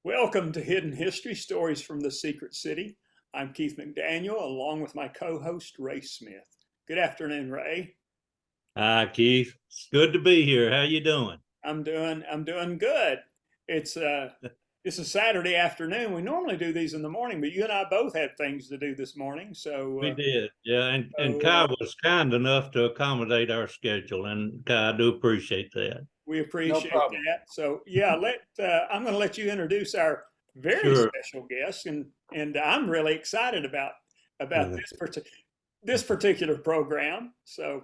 Welcome to Hidden History Stories from the Secret City. I'm Keith McDaniel, along with my co-host Ray Smith. Good afternoon, Ray. Hi, Keith. It's good to be here. How you doing? I'm doing good. It's it's a Saturday afternoon. We normally do these in the morning, but you and I both had things to do this morning, so We did, yeah. And so uh, Kai was kind enough to accommodate our schedule, and Kai, I do appreciate that. we No appreciate problem. that. So yeah, let I'm going to let you introduce our very Sure. special guest, and I'm really excited about Uh, this particular program. So.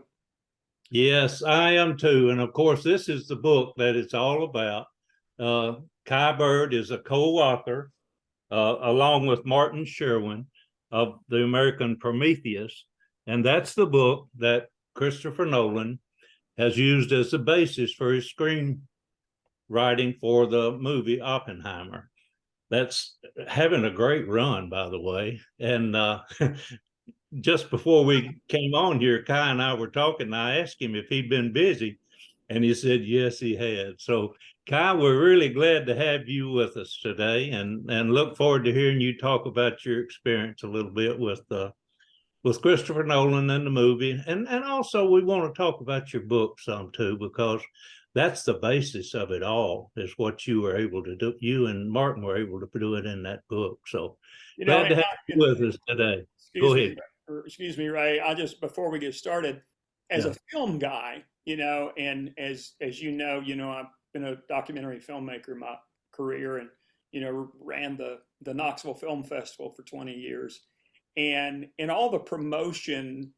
Yes, I am too. And of course, this is the book that it's all about. Kai Bird is a co-author, along with Martin Sherwin, of the American Prometheus, and that's the book that Christopher Nolan has used as the basis for his screenwriting for the movie Oppenheimer. That's having a great run, by the way. And just before we came on here, Kai and I were talking, and I asked him if he'd been busy, and he said yes, he had. So, Kai, we're really glad to have you with us today, and look forward to hearing you talk about your experience a little bit with Christopher Nolan and the movie, and also we want to talk about your book some too, because that's the basis of it all, is what you were able to do. You and Martin were able to do it in that book. So You know, glad to have you with us today. Go excuse me, ahead. excuse me, Ray. I just before we get started, as Yeah. a film guy, and as you know, I've been a documentary filmmaker my career, and ran the Knoxville Film Festival for 20 years, and in all the promotion,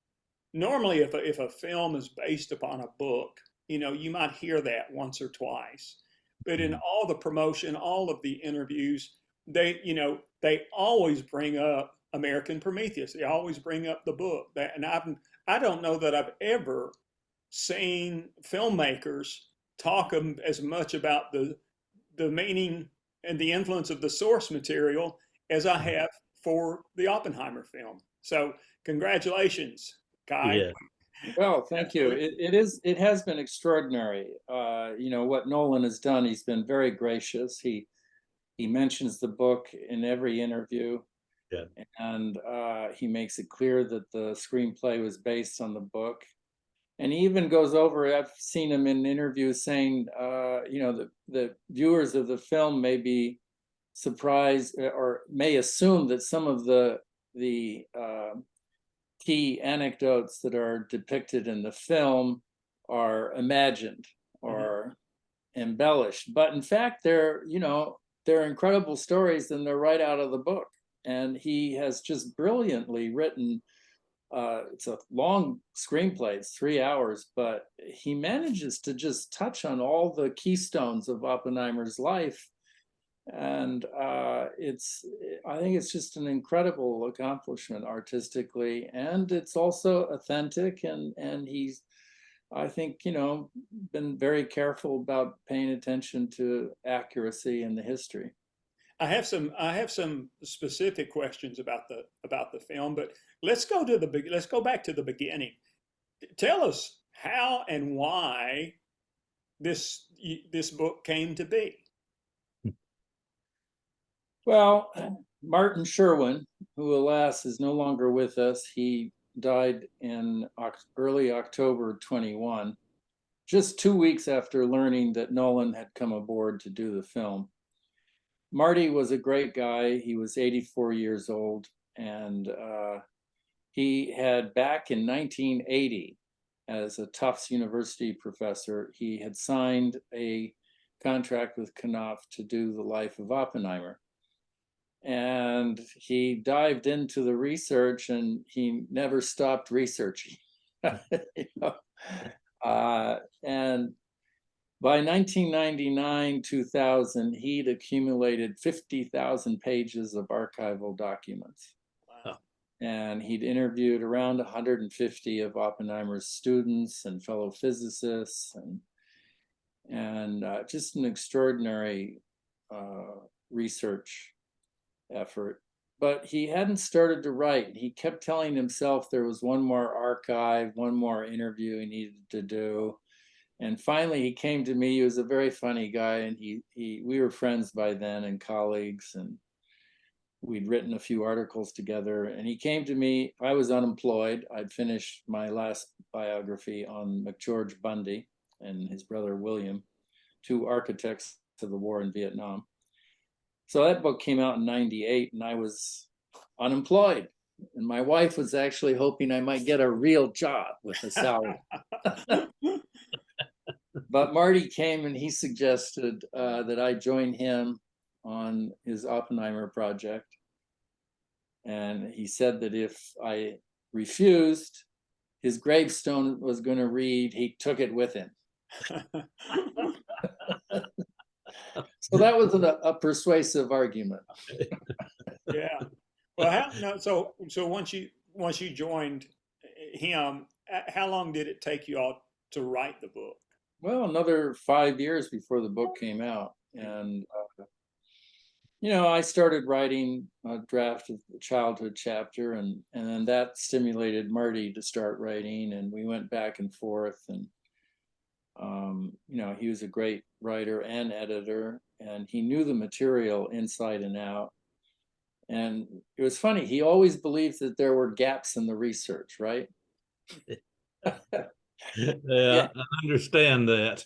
normally if a film is based upon a book, you might hear that once or twice, but in Mhm. all the promotion, all of the interviews, they always bring up American Prometheus. They always bring up the book. I don't know that I've ever seen filmmakers talk as much about the meaning and the influence of the source material as I have for the Oppenheimer film. So congratulations, Kai. Yeah. Well, thank you. Absolutely. It has been extraordinary. What Nolan has done, he's been very gracious. He mentions the book in every interview, Yeah. and he makes it clear that the screenplay was based on the book. And he even goes over, I've seen him in interviews saying, the viewers of the film may be surprised or may assume that some of the key anecdotes that are depicted in the film are imagined Mhm. or embellished, but in fact they're incredible stories and they're right out of the book. And he has just brilliantly written. It's a long screenplay, it's 3 hours, but he manages to just touch on all the keystones of Oppenheimer's life. And I think it's just an incredible accomplishment artistically, and it's also authentic. And he's, I think, been very careful about paying attention to accuracy in the history. I have some specific questions about the film, but let's go back to the beginning. Tell us how and why this book came to be. Well, Martin Sherwin, who alas is no longer with us, he died in early October 21, just 2 weeks after learning that Nolan had come aboard to do the film. Marty was a great guy. He was 84 years old, and he had, back in 1980, as a Tufts University professor, he had signed a contract with Knopf to do the life of Oppenheimer. And he dived into the research, and he never stopped researching. you know? And by 1999, 2000, he'd accumulated 50,000 pages of archival documents. Wow. And he'd interviewed around 150 of Oppenheimer's students and fellow physicists, and just an extraordinary research effort. But he hadn't started to write. He kept telling himself there was one more archive, one more interview he needed to do. And finally, he came to me. He was a very funny guy, and we were friends by then and colleagues, and we'd written a few articles together. And he came to me. I was unemployed. I'd finished my last biography on McGeorge Bundy and his brother William, two architects of the war in Vietnam. So that book came out in '98, and I was unemployed. And my wife was actually hoping I might get a real job with a salary. But Marty came and he suggested that I join him on his Oppenheimer project. And he said that if I refused, his gravestone was going to read, "He took it with him." So that was a persuasive argument. Yeah. Well, so once you joined him, how long did it take you all to write the book? Well, another 5 years before the book came out. And, I started writing a draft of the childhood chapter, and then that stimulated Marty to start writing, and we went back and forth. And, he was a great writer and editor, and he knew the material inside and out. And it was funny, he always believed that there were gaps in the research, right? Yeah, I understand that.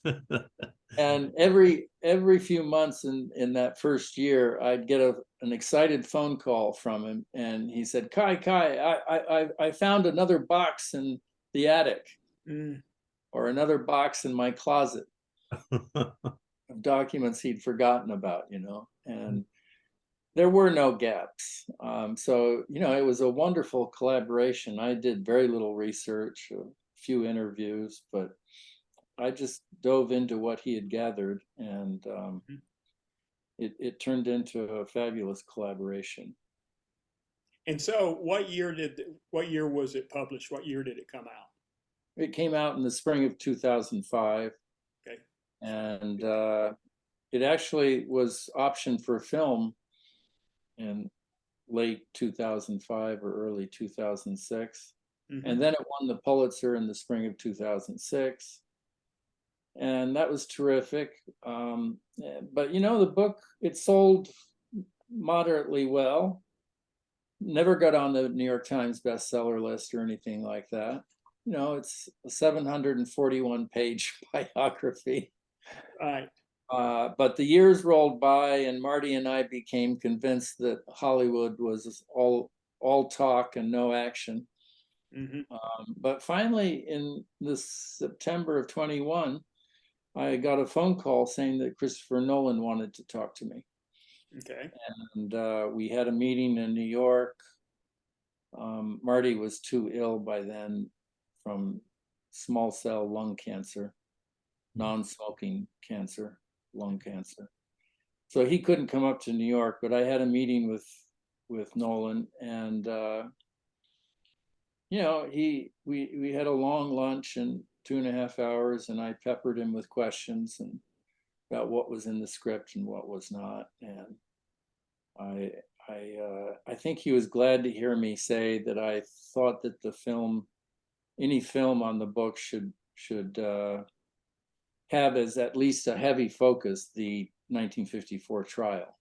And every few months in that first year, I'd get an excited phone call from him, and he said, Kai, I found another box in the attic, or another box in my closet of documents he'd forgotten about, and there were no gaps. So, it was a wonderful collaboration. I did very little research, a few interviews, but I just dove into what he had gathered, and it turned into a fabulous collaboration. And so, what year was it published? What year did it come out? It came out in the spring of 2005. Okay. And it actually was optioned for film in late 2005 or early 2006. And then it won the Pulitzer in the spring of 2006. And that was terrific. But the book, it sold moderately well. Never got on the New York Times bestseller list or anything like that. It's a 741-page biography. Right. But the years rolled by, and Marty and I became convinced that Hollywood was all talk and no action. But finally, in the September of 21, I got a phone call saying that Christopher Nolan wanted to talk to me. Okay. And we had a meeting in New York. Marty was too ill by then from small cell lung cancer, non-smoking cancer, lung cancer. So he couldn't come up to New York, but I had a meeting with Nolan, and we had a long lunch and 2.5 hours, and I peppered him with questions and about what was in the script and what was not. And I think he was glad to hear me say that I thought that any film on the book should have as at least a heavy focus the 1954 trial.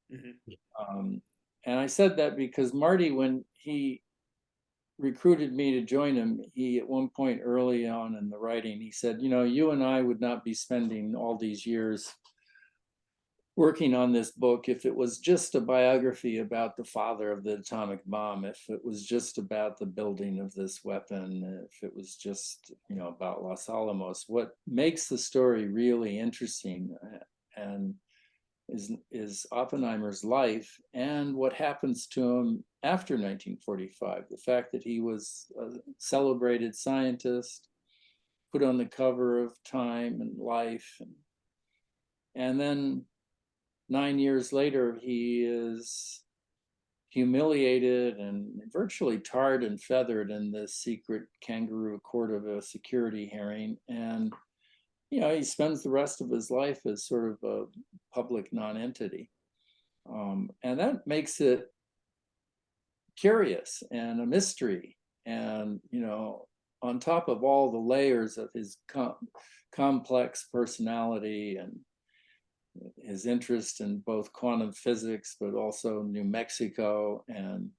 And I said that because Marty, when he recruited me to join him, he at one point early on in the writing, he said, you and I would not be spending all these years working on this book if it was just a biography about the father of the atomic bomb, if it was just about the building of this weapon, if it was just, about Los Alamos. What makes the story really interesting and is Oppenheimer's life and what happens to him after 1945. The fact that he was a celebrated scientist, put on the cover of Time and Life, and then 9 years later, he is humiliated and virtually tarred and feathered in the secret kangaroo court of a security hearing. And, he spends the rest of his life as sort of a public non-entity. And that makes it curious and a mystery and, on top of all the layers of his complex personality and his interest in both quantum physics, but also New Mexico and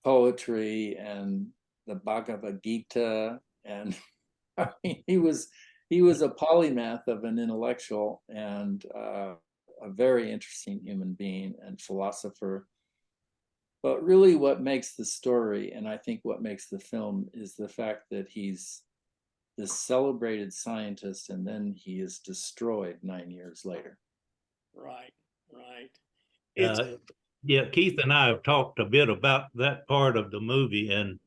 poetry and the Bhagavad Gita, and I mean, he was a polymath of an intellectual and a very interesting human being and philosopher. But really what makes the story, and I think what makes the film, is the fact that he's this celebrated scientist and then he is destroyed 9 years later. Right, right. It's Yeah, Keith and I have talked a bit about that part of the movie, and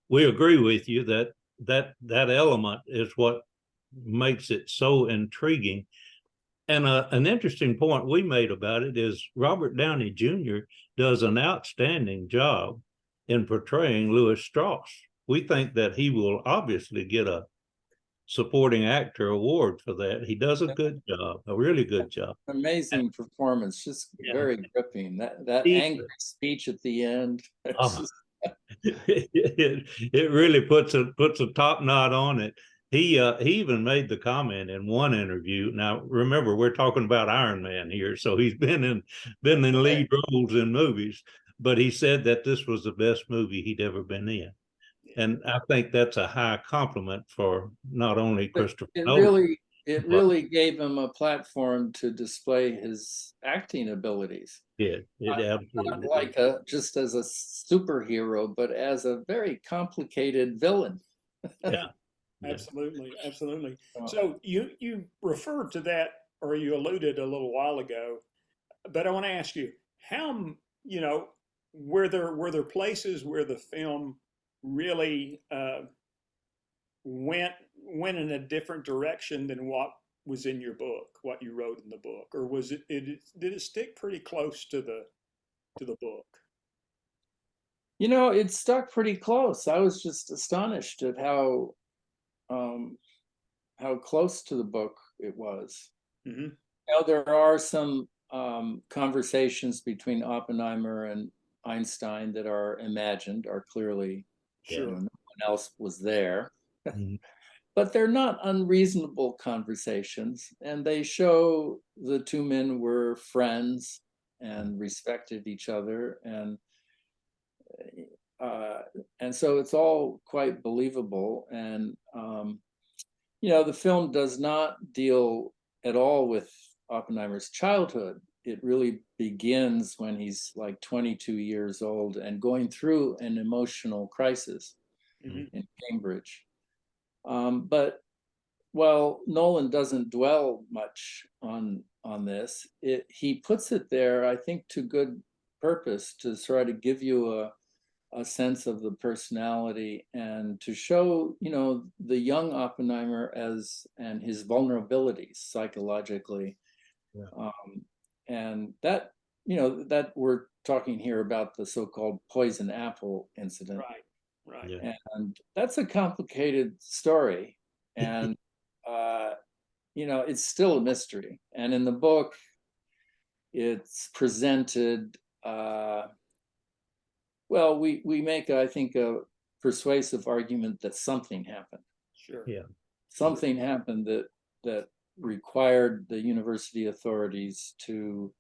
we agree with you that that element is what makes it so intriguing. And an interesting point we made about it is Robert Downey Jr. does an outstanding job in portraying Louis Strauss. We think that he will obviously get a supporting actor award for that. He does a good job, a really good job. Amazing performance, just very gripping. That He- angry speech at the end. Oh, it really puts a top knot on it. He even made the comment in one interview. Now remember, we're talking about Iron Man here, so he's been in lead roles in movies, but he said that this was the best movie he'd ever been in. And I think that's a high compliment for not only Christopher Nolan. It really gave him a platform to display his acting abilities. It absolutely Not like just as a superhero, but as a very complicated villain. Yeah. absolutely, absolutely. So you referred to that, or you alluded a little while ago, but I want to ask you, how, were there places where the film really went in a different direction than what was in your book, what you wrote in the book, or was did it stick pretty close to the book? It stuck pretty close. I was just astonished at how close to the book it was. Mm-hmm. There are some conversations between Oppenheimer and Einstein that are imagined, are clearly, Sure. no one else was there. Mhm. But they're not unreasonable conversations, and they show the two men were friends and respected each other, and so it's all quite believable. And the film does not deal at all with Oppenheimer's childhood. It really begins when he's like 22 years old and going through an emotional crisis in Cambridge. But while Nolan doesn't dwell much on this, he puts it there, I think, to good purpose, to try to give you a sense of the personality and to show, the young Oppenheimer and his vulnerabilities psychologically. Yeah. And that, that we're talking here about the so-called poison apple incident. Right. Yeah. And that's a complicated story. And, it's still a mystery. And in the book, it's presented, well, we make, I think, a persuasive argument that something happened. Sure. Yeah. Something happened that required the university authorities to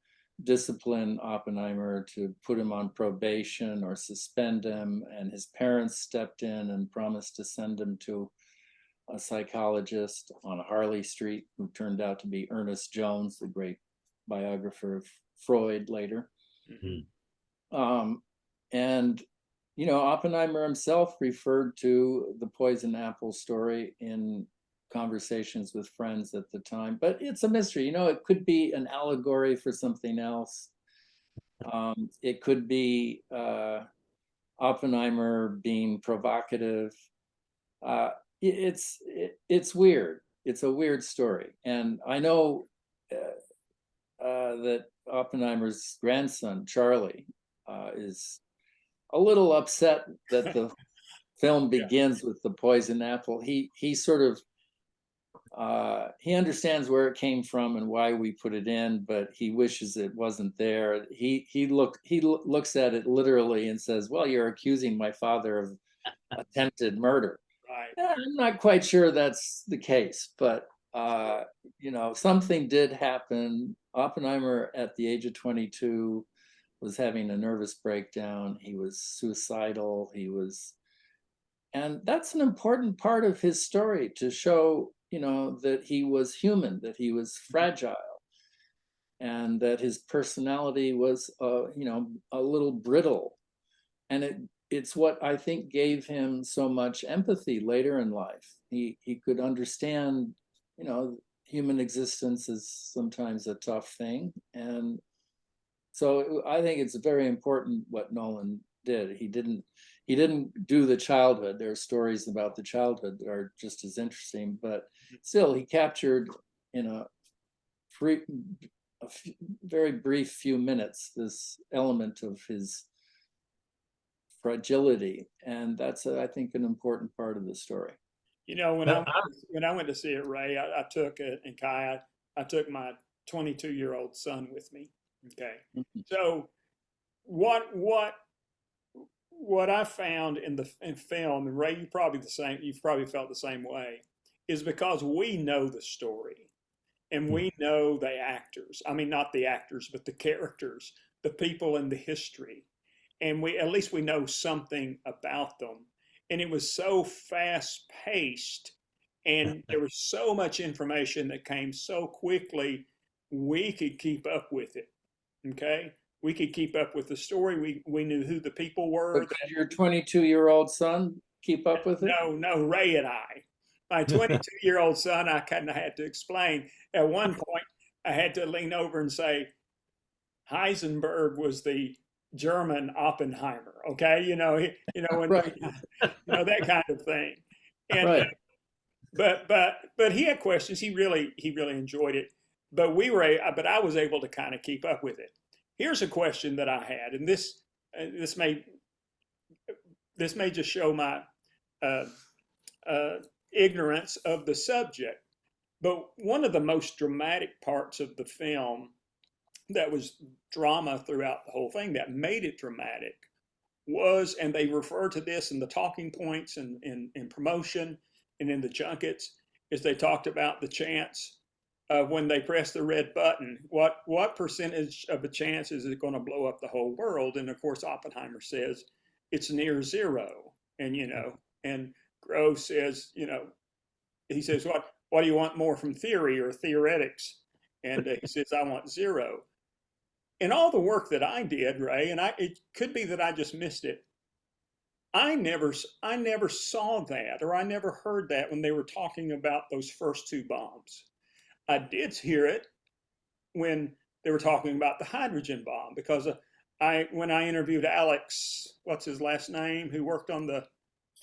discipline Oppenheimer, to put him on probation or suspend him, and his parents stepped in and promised to send him to a psychologist on Harley Street, who turned out to be Ernest Jones, the great biographer of Freud later. Mm-hmm. And Oppenheimer himself referred to the poison apple story in conversations with friends at the time, but it's a mystery. It could be an allegory for something else. It could be Oppenheimer being provocative. It's weird. It's a weird story, and I know that Oppenheimer's grandson Charlie is a little upset that the film begins with the poison apple. He sort of he understands where it came from and why we put it in, but he wishes it wasn't there. He looks at it literally and says, "Well, you're accusing my father of attempted murder." I'm not quite sure that's the case, but something did happen. Oppenheimer, at the age of 22, was having a nervous breakdown. He was suicidal. And that's an important part of his story, to show, that he was human, that he was fragile, and that his personality was, a little brittle. And it's what I think gave him so much empathy later in life. He could understand, human existence is sometimes a tough thing. And so I think it's very important what Nolan did. He didn't do the childhood. There are stories about the childhood that are just as interesting, but still he captured in a very brief few minutes this element of his fragility, and that's I think an important part of the story. When I went to see it, Ray, I took it, and Kai, I took my 22-year-old son with me. Okay, so what I found in film, and Ray, you've probably felt the same way, is because we know the story, and we know the actors. I mean, not the actors, but the characters, the people in the history. And at least we know something about them. And it was so fast paced, and there was so much information that came so quickly, we could keep up with it. Okay. We could keep up with the story. We knew who the people were. But could your 22-year-old son keep up with it? No, Ray and I. My 22-year-old son, I kind of had to explain. At one point, I had to lean over and say, Heisenberg was the German Oppenheimer, okay? Right. That kind of thing. And right. But he had questions. He really enjoyed it. But I was able to kind of keep up with it. Here's a question that I had, and this may just show my ignorance of the subject. But one of the most dramatic parts of the film, that was drama throughout the whole thing, that made it dramatic, was, and they refer to this in the talking points and in promotion and in the junkets, is they talked about the chance of when they press the red button, what percentage of a chance is it going to blow up the whole world? And of course, Oppenheimer says it's near zero. And, and Gross says, he says, what do you want more from theory or theoretics? And he says, I want zero. In all the work that I did, Ray, and it could be that I just missed it, I never saw that, or I never heard that when they were talking about those first two bombs. I did hear it when they were talking about the hydrogen bomb, because when I interviewed Alex, what's his last name, who worked on I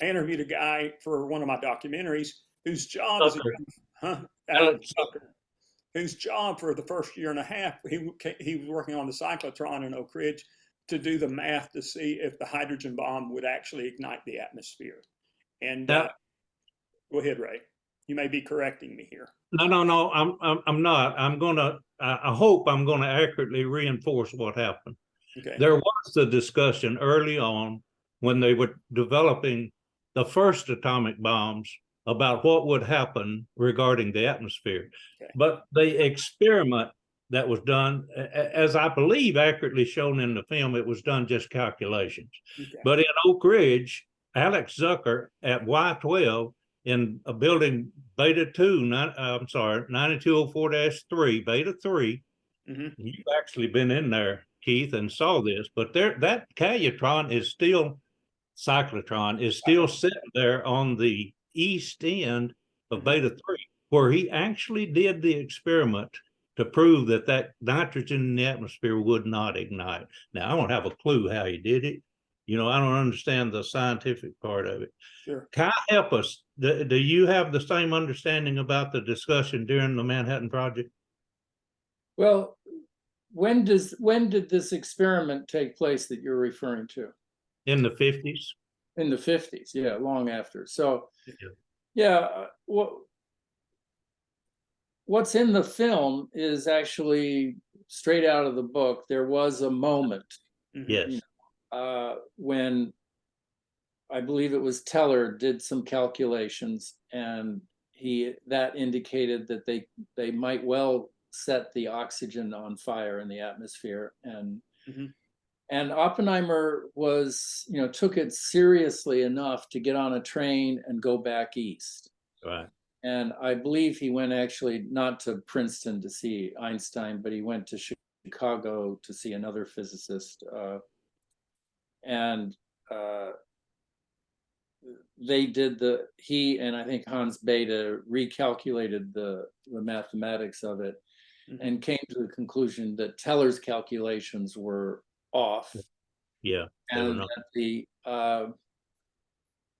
interviewed a guy for one of my documentaries whose job is Alex Zucker, whose job for the first year and a half, he was working on the cyclotron in Oak Ridge to do the math to see if the hydrogen bomb would actually ignite the atmosphere. And go ahead, Ray. You may be correcting me here. No. I'm not. I hope I'm gonna accurately reinforce what happened. Okay. There was a discussion early on when they were developing the first atomic bombs about what would happen regarding the atmosphere. Okay. But the experiment that was done, as I believe accurately shown in the film, it was done just calculations. Okay. But in Oak Ridge, Alex Zucker at Y12 in a building Beta 2, 9204-3, Beta 3, you've actually been in there, Keith, and saw this, but that cyclotron is still sitting there on the east end of Beta 3, where he actually did the experiment to prove that nitrogen in the atmosphere would not ignite. Now, I don't have a clue how he did it. I don't understand the scientific part of it. Sure. Kai, help us. Do you have the same understanding about the discussion during the Manhattan Project? Well, when did this experiment take place that you're referring to? In the 50s. In the 50s, yeah, long after. So, yeah, what's in the film is actually straight out of the book. There was a moment, yes, when I believe it was Teller did some calculations, and that indicated that they might well set the oxygen on fire in the atmosphere. And Oppenheimer was, took it seriously enough to get on a train and go back east. Right. And I believe he went actually not to Princeton to see Einstein, but he went to Chicago to see another physicist. They did he and I think Hans Bethe recalculated the mathematics of it, and came to the conclusion that Teller's calculations were off. Yeah. And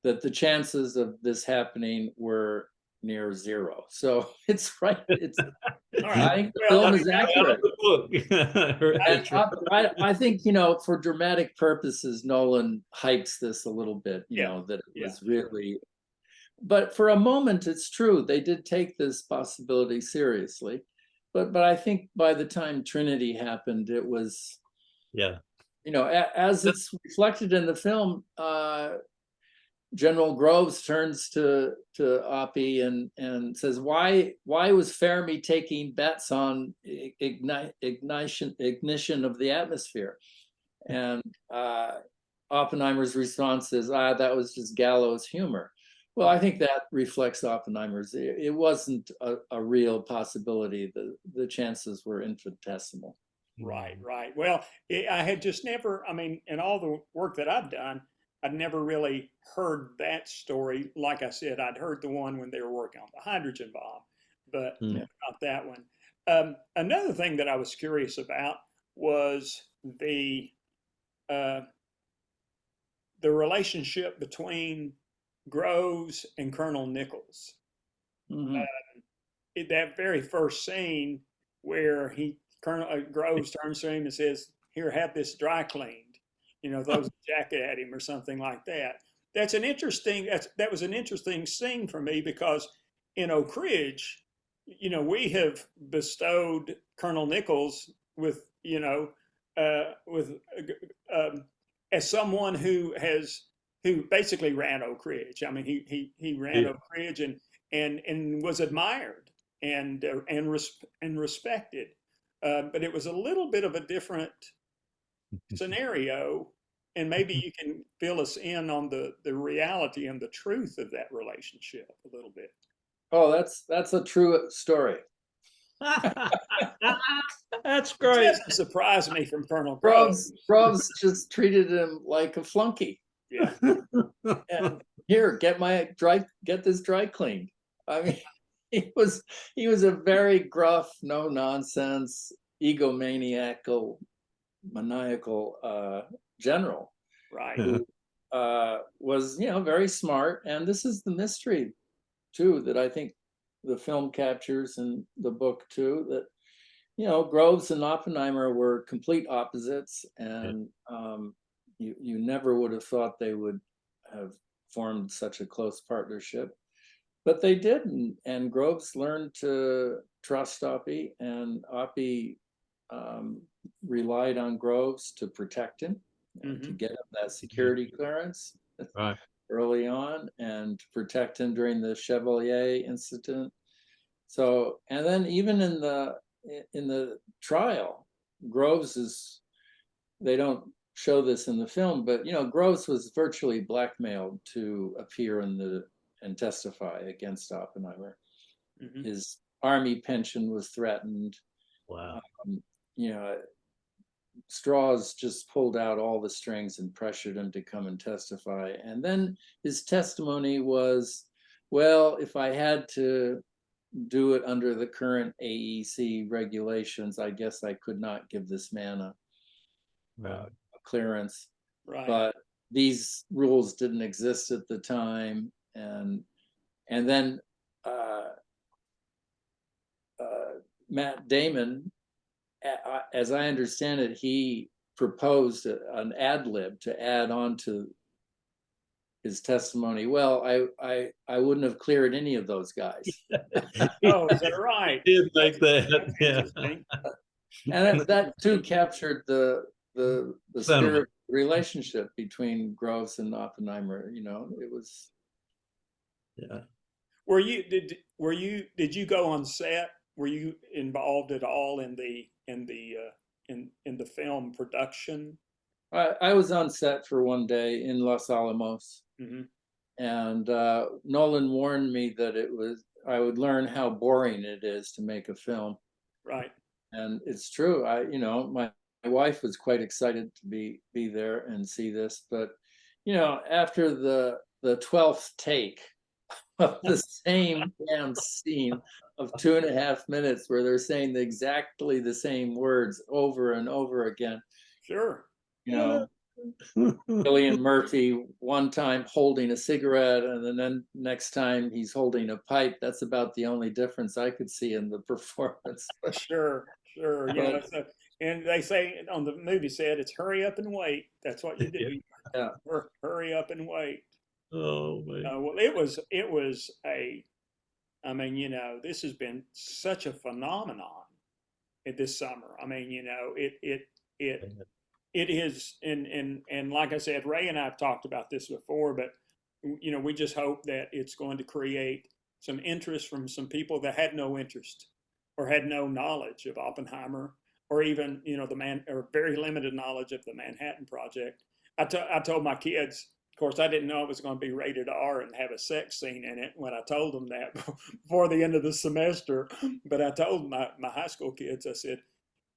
that the chances of this happening were near zero. So it's right. It's All right. I think the film is accurate. I think, for dramatic purposes, Nolan hikes this a little bit, that it was really, but for a moment, it's true. They did take this possibility seriously. But I think by the time Trinity happened, it was, as it's reflected in the film, General Groves turns to Oppie and says, why was Fermi taking bets on ignition of the atmosphere? And Oppenheimer's response is, that was just gallows humor. Well, I think that reflects Oppenheimer's. It wasn't a real possibility. The chances were infinitesimal. Right. Well, I had just never, in all the work that I've done, I'd never really heard that story. Like I said, I'd heard the one when they were working on the hydrogen bomb, but not that one. Another thing that I was curious about was the relationship between Groves and Colonel Nichols. That very first scene where Colonel Groves turns to him and says, "Here, have this dry cleaned." Throws a jacket at him or something like that. That was an interesting scene for me, because in Oak Ridge, we have bestowed Colonel Nichols with, as someone who basically ran Oak Ridge. He ran Oak Ridge and was admired and respected. But it was a little bit of a different scenario, and maybe you can fill us in on the reality and the truth of that relationship a little bit. Oh, that's a true story. That's great. It doesn't surprise me from Colonel Groves. Groves just treated him like a flunky. Yeah. And here, get this dry cleaned. He was a very gruff, no nonsense, egomaniacal, maniacal general, right? Who was very smart. And this is the mystery too that I think the film captures, in the book too, that Groves and Oppenheimer were complete opposites, and you never would have thought they would have formed such a close partnership, but they did. And Groves learned to trust Oppie, and Oppie relied on Groves to protect him, to get him that security clearance early on, and to protect him during the Chevalier incident. So, and then even in the trial, they don't show this in the film, but Groves was virtually blackmailed to appear and testify against Oppenheimer. His army pension was threatened. Wow. Strauss just pulled out all the strings and pressured him to come and testify. And then his testimony was, well, if I had to do it under the current AEC regulations, I guess I could not give this man a clearance. Right. But these rules didn't exist at the time. And then Matt Damon, as I understand it, he proposed an ad lib to add on to his testimony. Well, I wouldn't have cleared any of those guys. Oh, is that right? He did make that. Yeah. And that too captured the the Sentiment. spirit relationship between Groves and Oppenheimer. It was. Yeah. Did you go on set? Were you involved at all in the film production? I was on set for one day in Los Alamos, Hmm. and Nolan warned me that I would learn how boring it is to make a film, Right. and it's true. My wife was quite excited to be there and see this, but after the 12th take of the same damn scene of 2.5 minutes where they're saying exactly the same words over and over again, Sure. you know, Cillian Murphy one time holding a cigarette, and then next time he's holding a pipe. That's about the only difference I could see in the performance. Sure. Sure. But So, and they say on the movie set, it's hurry up and wait. That's what you Yeah. do. yeah, Hurry up and wait. Oh man. Well, it was a. I mean, this has been such a phenomenon this summer. I mean, it is, and like I said, Ray and I have talked about this before, but we just hope that it's going to create some interest from some people that had no interest or had no knowledge of Oppenheimer, or even or very limited knowledge of the Manhattan Project. I told my kids, of course, I didn't know it was going to be rated R and have a sex scene in it when I told them that before the end of the semester. But I told my high school kids, I said,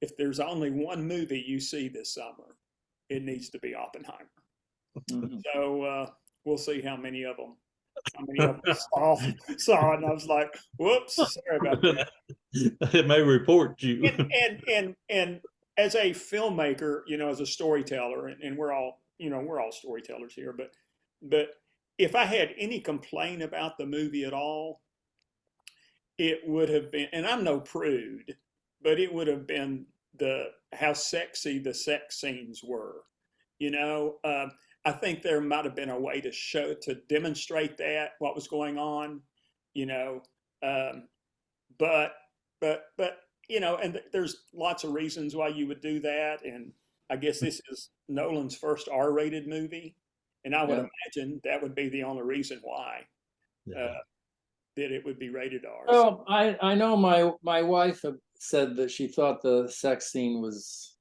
if there's only one movie you see this summer, it needs to be Oppenheimer. mhm. So we'll see how many of them saw it. And I was like, whoops, sorry about that. It may report you. And as a filmmaker, as a storyteller, and we're all storytellers here, but if I had any complaint about the movie at all, it would have been, and I'm no prude, but it would have been how sexy the sex scenes were. I think there might have been a way to demonstrate that what was going on, you know, um, but and there's lots of reasons why you would do that, and I guess this is Nolan's first R-rated movie, and I would Yeah. imagine that would be the only reason why Yeah. that it would be rated R. So, Well, I know my wife said that she thought the sex scene was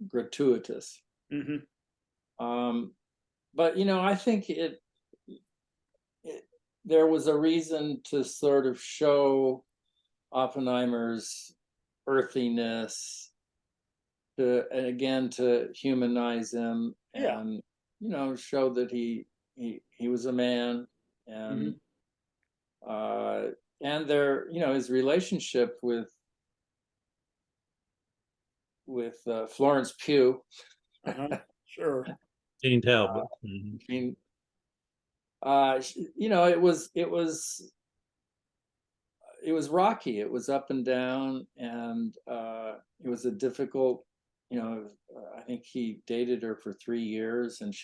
gratuitous. mhm. But I think there was a reason to sort of show Oppenheimer's earthiness, and again to humanize him, Yeah. and show that he was a man, Mhm. uh, and his relationship with Florence Pugh. Uh-huh. Sure. Gene Talbot. I mean, it was rocky. It was up and down, and it was a difficult. I think he dated her for 3 years, and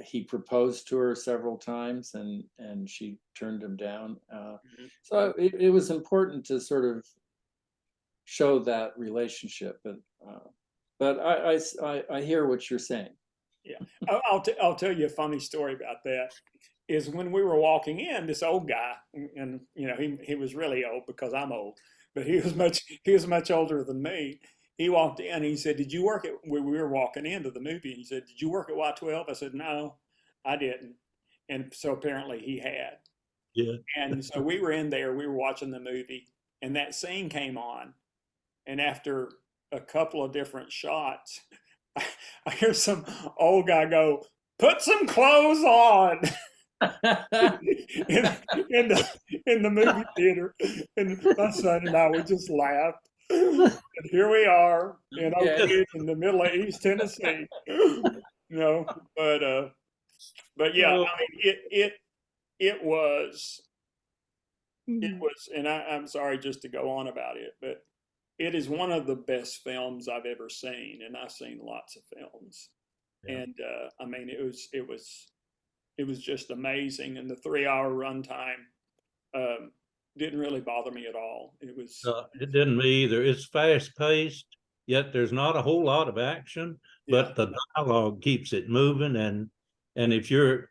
he proposed to her several times, and she turned him down. Mhm. So it was important to sort of show that relationship, but I hear what you're saying. Yeah. I'll tell you a funny story about that. Is when we were walking in, this old guy, and he was really old because I'm old, but he was much older than me. He walked in. And he said, "Did you work at?" We were walking into the movie. He said, "Did you work at Y12?" I said, "No, I didn't." And so apparently he had. Yeah. And so we were in there. We were watching the movie, and that scene came on. And after a couple of different shots, I hear some old guy go, "Put some clothes on." in, in the movie theater, and my son and I would just laugh. And here we are in Oak Yeah. Ridge in the middle of East Tennessee, but yeah, Oh, I mean it was and I'm sorry just to go on about it, but it is one of the best films I've ever seen, and I've seen lots of films, yeah. and I mean it was just amazing, and the 3-hour runtime. didn't really bother me at all. It was, It didn't me either. It's fast paced, yet there's not a whole lot of action, yeah. but the dialogue keeps it moving. And if you're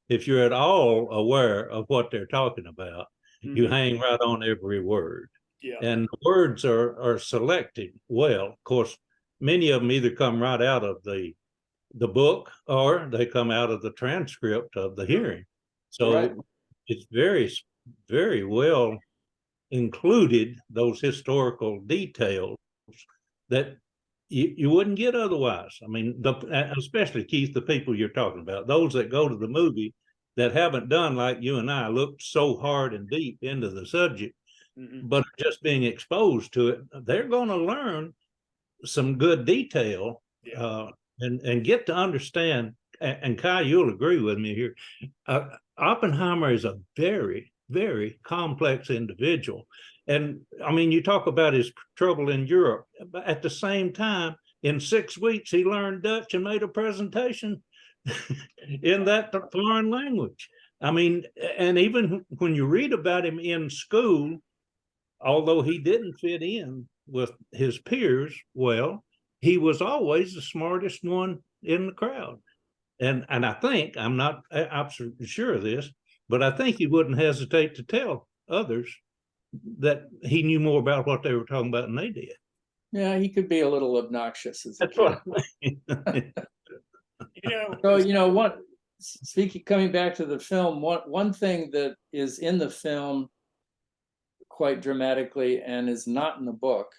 at all aware of what they're talking about, you Mm-hmm. hang right on every word. Yeah. And the words are selected well. Of course, many of them either come right out of the book or they come out of the transcript of the hearing. Right. So it's very, very well included, those historical details that you wouldn't get otherwise. I mean, especially, Keith, the people you're talking about, those that go to the movie that haven't done like you and I, looked so hard and deep into the subject, Mm-hmm. but just being exposed to it, they're going to learn some good detail, Yeah. and get to understand. And Kai, you'll agree with me here. Oppenheimer is a very, very complex individual. And I mean, you talk about his trouble in Europe, but at the same time, in 6 weeks, he learned Dutch and made a presentation in that foreign language. I mean, and even when you read about him in school, although he didn't fit in with his peers well, he was always the smartest one in the crowd. And I think, I'm not absolutely sure of this, but I think he wouldn't hesitate to tell others that he knew more about what they were talking about than they did. Yeah, he could be a little obnoxious as a That's kid. what I mean. So, what, speaking, coming back to the film, one thing that is in the film quite dramatically and is not in the book,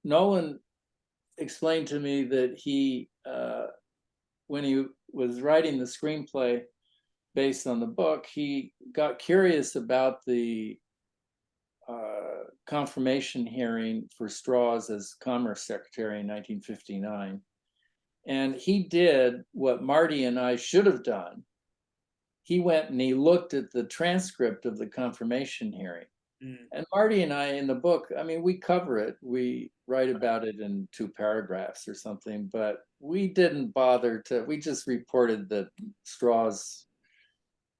Nolan explained to me that he, when he was writing the screenplay based on the book, he got curious about the confirmation hearing for Strauss as Commerce Secretary in 1959. And he did what Marty and I should have done. He went and he looked at the transcript of the confirmation hearing. And Marty and I, in the book, I mean, we cover it. We write about it in 2 paragraphs or something, but we didn't bother to, we just reported that Strauss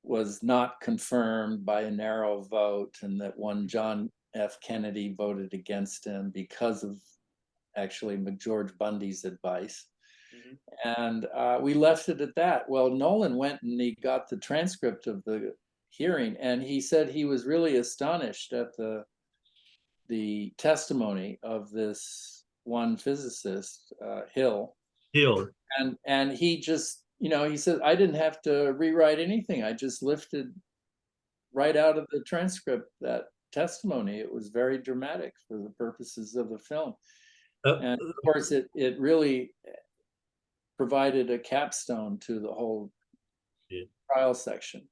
was not confirmed by a narrow vote and that one John F. Kennedy voted against him because of actually George Bundy's advice. And we left it at that. Well, Nolan went and he got the transcript of the hearing, and he said he was really astonished at the testimony of this one physicist, Hill. And he just, he said, I didn't have to rewrite anything. I just lifted right out of the transcript that testimony. It was very dramatic for the purposes of the film. And of course, it really provided a capstone to the whole trial section.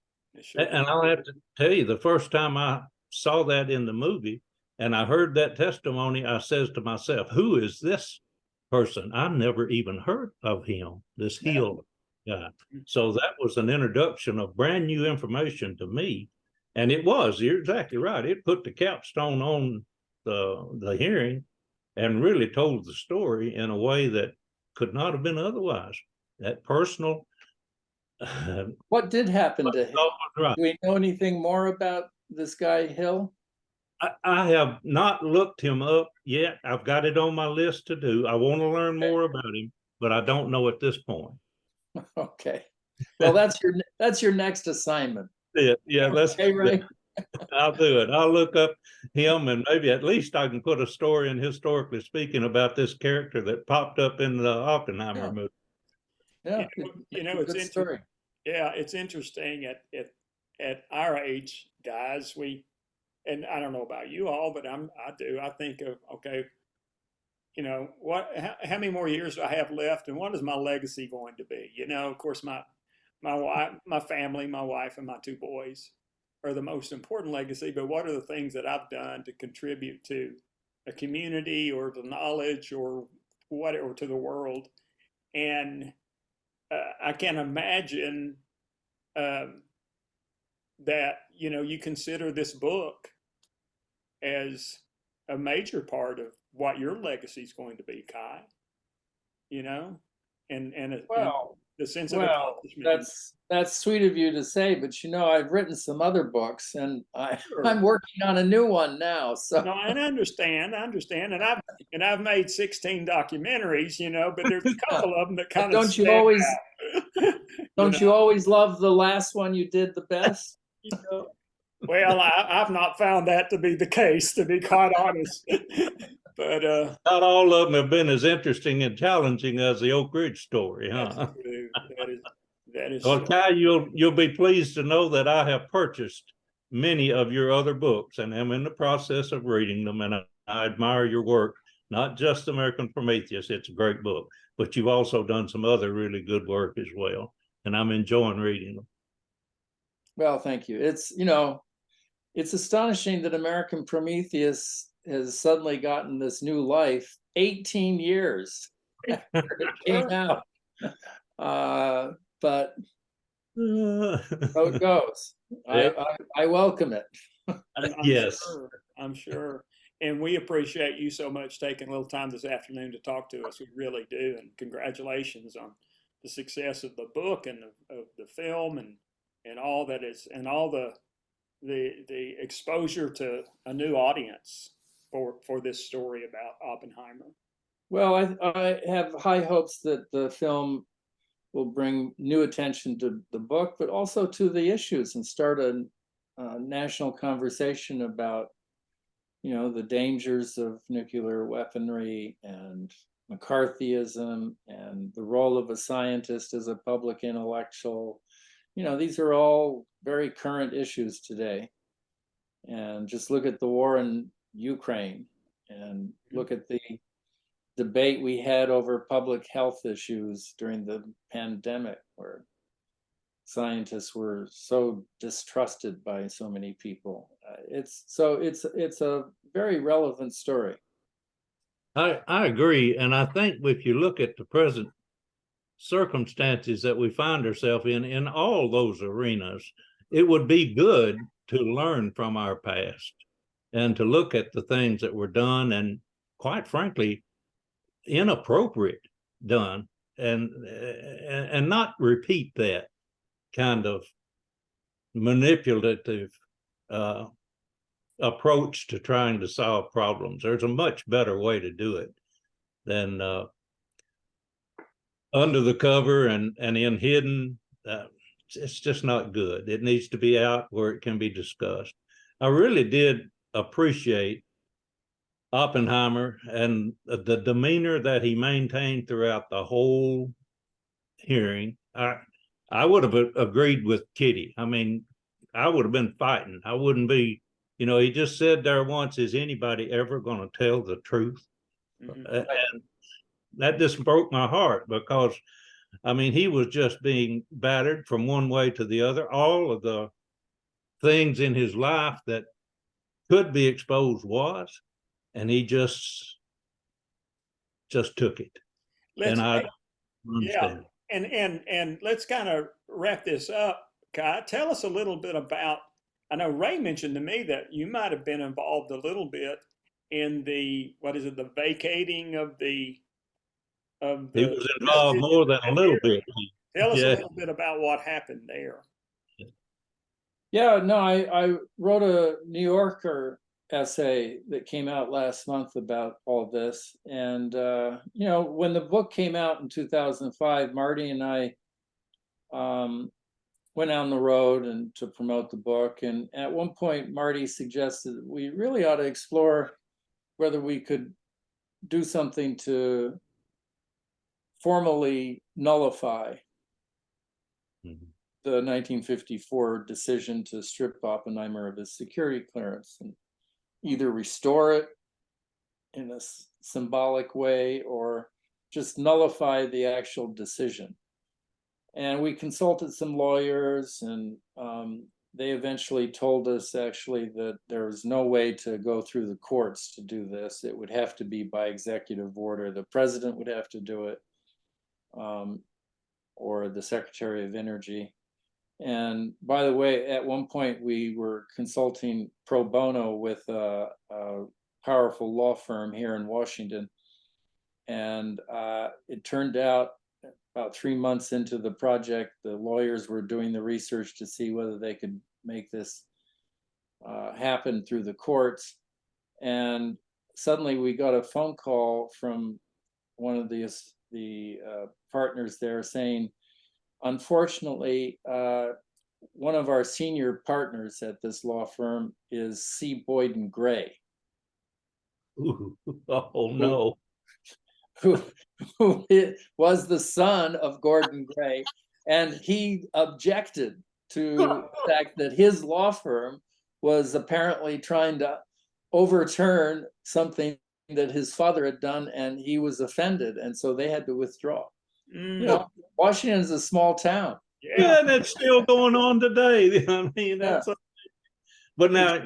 Sure. And I'll have to tell you, the first time I saw that in the movie and I heard that testimony, I says to myself, who is this person? I never even heard of him, this Hill guy. So that was an introduction of brand new information to me. And it was, you're exactly right. It put the capstone on the hearing and really told the story in a way that could not have been otherwise. That personal. What did happen to him? Right. Do we know anything more about this guy, Hill? I have not looked him up yet. I've got it on my list to do. I want to learn more about him, but I don't know at this point. Okay. Well, that's your next assignment. Yeah, that's okay, right. I'll do it. I'll look up him, and maybe at least I can put a story in Historically Speaking about this character that popped up in the Oppenheimer movie. Yeah, it's interesting. Yeah, it's interesting at our age, guys. And I don't know about you all, but I do. I think of, okay, how many more years do I have left, and what is my legacy going to be? Of course, my wife, my family, my wife, and my 2 boys are the most important legacy. But what are the things that I've done to contribute to a community or to knowledge or whatever, to the world? And I can imagine that you consider this book as a major part of what your legacy is going to be, Kai. And the sense of Well, accomplishment. that's sweet of you to say, but you know, I've written some other books, and Sure. I'm working on a new one now. So No, and I understand, and I've made 16 documentaries, you know, but there's a couple of them that kind of don't you stand always out. You don't know, you always love the last one you did the best? You know? well, I've not found that to be the case, to be quite honest. But Not all of them have been as interesting and challenging as the Oak Ridge story, that's huh? true. That is Well, true. Kai, you'll be pleased to know that I have purchased many of your other books and am in the process of reading them. And I admire your work, not just American Prometheus. It's a great book, but you've also done some other really good work as well. And I'm enjoying reading them. Well, thank you. It's, you know, it's astonishing that American Prometheus has suddenly gotten this new life 18 years after it came Sure. out. But so it goes. Yeah. I welcome it. I'm Yes. sure. I'm sure. And we appreciate you so much taking a little time this afternoon to talk to us. We really do. And congratulations on the success of the book and of the film and all that is and all the exposure to a new audience for this story about Oppenheimer. Well, I have high hopes that the film will bring new attention to the book, but also to the issues and start a national conversation about, you know, the dangers of nuclear weaponry and McCarthyism and the role of a scientist as a public intellectual. You know, these are all very current issues today. And just look at the war in Ukraine and look at the debate we had over public health issues during the pandemic, where scientists were so distrusted by so many people. It's a very relevant story. I agree. And I think if you look at the present circumstances that we find ourselves in all those arenas, it would be good to learn from our past and to look at the things that were done and, quite frankly, inappropriate done, and not repeat that kind of manipulative approach to trying to solve problems. There's a much better way to do it than under the cover and in hidden. It's just not good. It needs to be out where it can be discussed. I really did appreciate Oppenheimer and the demeanor that he maintained throughout the whole hearing. I would have agreed with Kitty. I mean, I would have been fighting. I wouldn't be, you know, he just said there once, is anybody ever going to tell the truth? Mm-hmm. And that just broke my heart, because I mean, he was just being battered from one way to the other. All of the things in his life that could be exposed was, and he just took it. Let's, And I yeah, understand. and let's kind of wrap this up. Kai, tell us a little bit about. I know Ray mentioned to me that you might have been involved a little bit in the the vacating of the He was involved more than a little bit. Tell us a Yeah. little bit about what happened there. Yeah, no, I wrote a New Yorker essay that came out last month about all this. And, you know, when the book came out in 2005, Marty and I went on the road and to promote the book. And at one point, Marty suggested that we really ought to explore whether we could do something to formally nullify the 1954 decision to strip Oppenheimer of his security clearance and either restore it in a symbolic way or just nullify the actual decision. And we consulted some lawyers, and they eventually told us actually that there was no way to go through the courts to do this. It would have to be by executive order. The president would have to do it, or the Secretary of Energy. And by the way, at one point we were consulting pro bono with a powerful law firm here in Washington. And it turned out about 3 months into the project, the lawyers were doing the research to see whether they could make this happen through the courts. And suddenly we got a phone call from one of the partners there saying, unfortunately, one of our senior partners at this law firm is C. Boyden Gray. Ooh, oh no. Who was the son of Gordon Gray, and he objected to the fact that his law firm was apparently trying to overturn something that his father had done, and he was offended, and so they had to withdraw. You know, Washington is a small town. Yeah, that's still going on today. I mean, that's but now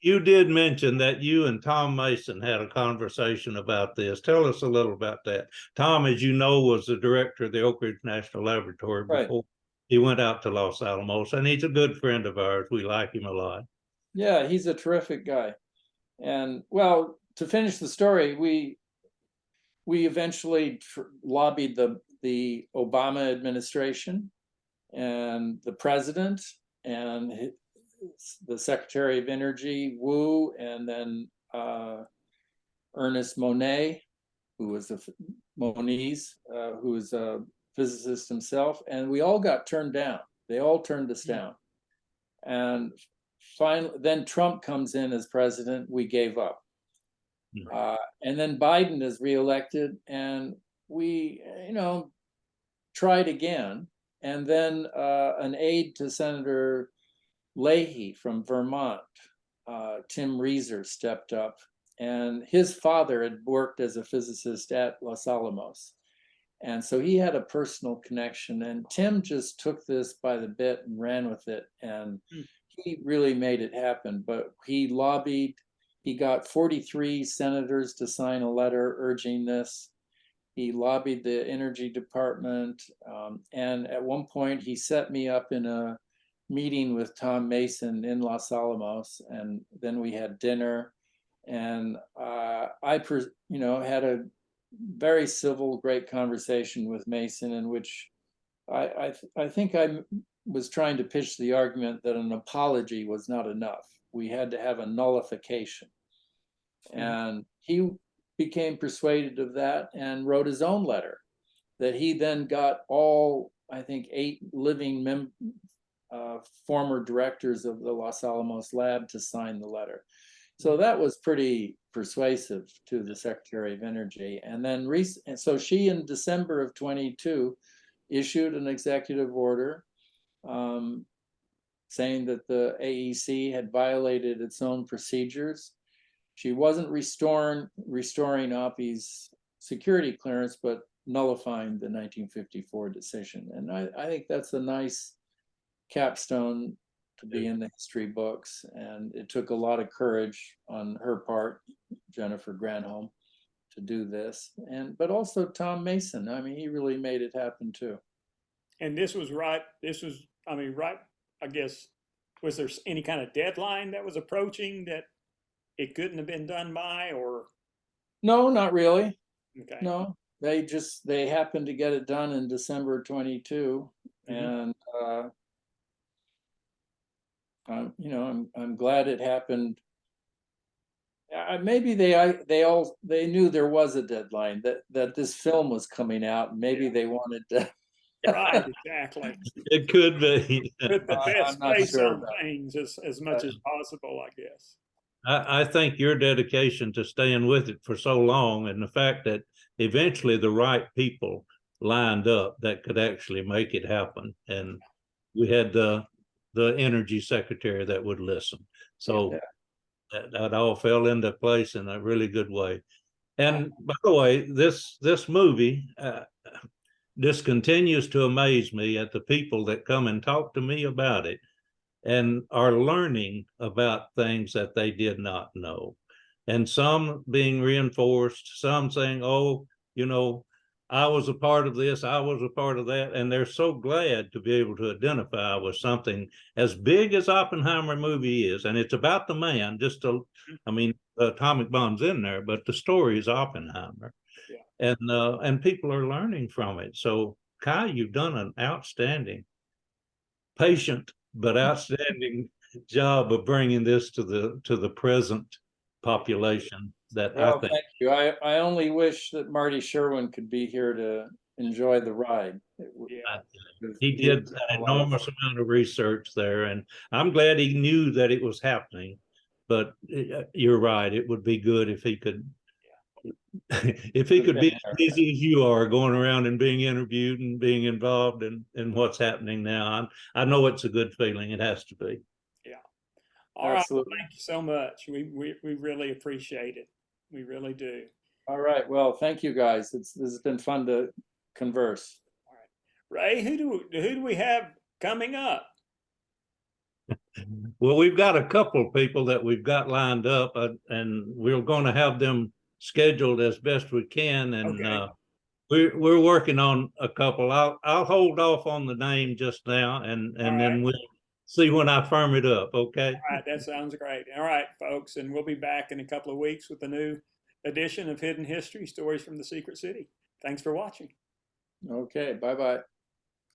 you did mention that you and Tom Mason had a conversation about this. Tell us a little about that. Tom, as you know, was the director of the Oak Ridge National Laboratory before he went out to Los Alamos, and he's a good friend of ours. We like him a lot. Yeah, he's a terrific guy. And well, to finish the story, we eventually lobbied the Obama administration and the president and the Secretary of Energy, Wu, and then Ernest Moniz, who was a physicist himself, and we all got turned down. They all turned us down. And finally, then Trump comes in as president. We gave up. And then Biden is reelected, and we, tried again. And then an aide to Senator Leahy from Vermont, Tim Reeser, stepped up, and his father had worked as a physicist at Los Alamos. And so he had a personal connection, and Tim just took this by the bit and ran with it. And he really made it happen. But he lobbied. He got 43 senators to sign a letter urging this. He lobbied the Energy Department. And at one point, he set me up in a meeting with Tom Mason in Los Alamos. And then we had dinner. And I had a very civil, great conversation with Mason, in which I think I was trying to pitch the argument that an apology was not enough. We had to have a nullification. And he became persuaded of that and wrote his own letter that he then got all, I think, 8 living former directors of the Los Alamos lab to sign the letter. So that was pretty persuasive to the Secretary of Energy. And then, so she, in December of 22, issued an executive order saying that the AEC had violated its own procedures. She wasn't restoring Oppie's security clearance, but nullifying the 1954 decision. And I think that's a nice capstone to be in the history books. And it took a lot of courage on her part, Jennifer Granholm, to do this. But also Tom Mason. I mean, he really made it happen too. And this was, I guess, was there any kind of deadline that was approaching that it couldn't have been done by, or? No, not really. Okay. No, they happened to get it done in December 22. And I'm glad it happened. Maybe they knew there was a deadline, that this film was coming out, and maybe they wanted to. Right, exactly. It could be. Put the best face on things as much as possible, I guess. I think your dedication to staying with it for so long, and the fact that eventually the right people lined up that could actually make it happen. And we had the energy secretary that would listen. So that all fell into place in a really good way. And by the way, this movie, this continues to amaze me at the people that come and talk to me about it and are learning about things that they did not know. And some being reinforced, some saying, oh, I was a part of this, I was a part of that. And they're so glad to be able to identify with something as big as Oppenheimer movie is. And it's about the man, the atomic bomb's in there, but the story is Oppenheimer. and people are learning from it. So, Kai, you've done an outstanding, patient but outstanding job of bringing this to the present population. That I Well, think. thank you. I only wish that Marty Sherwin could be here to enjoy the ride. Yeah. He did an enormous amount of research there, and I'm glad he knew that it was happening. But you're right; it would be good if he could, if he could be as busy as you are, going around and being interviewed and being involved in what's happening now. I know it's a good feeling. It has to be. Yeah. All right. Absolutely. Thank you so much. We really appreciate it. We really do. All right. Well, thank you guys. This has been fun to converse. All right. Ray, who do we have coming up? Well, we've got a couple of people that we've got lined up, and we're going to have them scheduled as best we can. And Okay. we're working on a couple. I'll hold off on the name just now, and All right. then we'll see when I firm it up. Okay. All right. That sounds great. All right, folks, and we'll be back in a couple of weeks with a new edition of Hidden History: Stories from the Secret City. Thanks for watching. Okay. Bye-bye.